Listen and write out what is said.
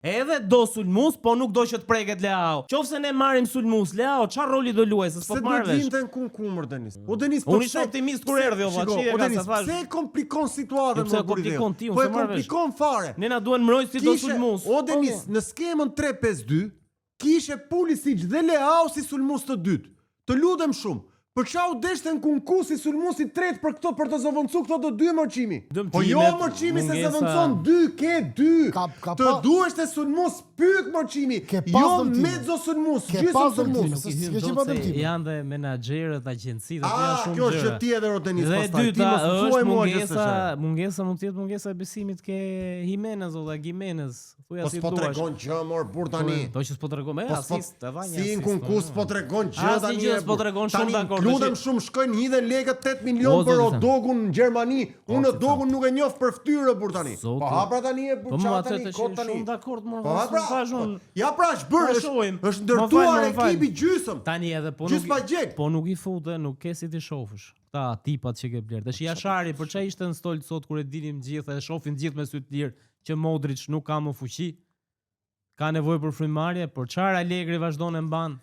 Edhe do sulmus, po nuk do që të preket Leao. Qofse ne marrim sulmus, Leao, çfarë roli do luaj se s'po marrë vesh. Se do të vinte në kumër Denis. O Denis, unë isha optimist kur erdhi o valla, çi e ka sa thash. Pse komplikon situatën më Buridheu? Po e komplikon fare. Ne na duhen mbrojtësi do sulmus. O Denis, në skemën 3-5-2 kishe Pulisic dhe Leao si sulmus të dytë. Të lutem shumë. Për çau deshten kunku si sulmusi tret për këto për të zëvendësuar këto të dy mërçimi. Po jo mërçimi se zëvendëson 2 ke 2. Të duhesh të sulmus pyk mërçimi. Jo mezzo sulmus, gjysmë sulmus. Janë dhe menaxherët, agjencitë, janë shumë gjëra. Kjo është tjetër o Denis pastaj. Dhe dyta është mungesa mund të jetë mungesa e besimit ke Jimenez ose Gimenez. Thuaj si duash. Po tregon gjë mor burr tani. Po që s'po tregon më asist, e vanja. Si në konkus po tregon gjë tani. Asnjë s'po tregon shumë dakord. Lutem shumë shkojnë hidhen lekët 8 milion për Odogun në Gjermani. Unë Odogun nuk e njoh për fytyrë burr tani. Po hapra tani e burr tani kot tani. Shumë dakord më. Po hapra. Ja pra është ndërtuar ekipi gjysmë. Tani edhe po nuk i fute, nuk ke si ti shofësh. Ta tipat që ke bler. Tash Jashari për çfarë ishte në stol sot kur e dinim gjithë e shohin gjithë me sy të lirë që Modric nuk ka më fuqi. Ka nevojë për frymarrje, por çfarë Allegri vazhdon e mban?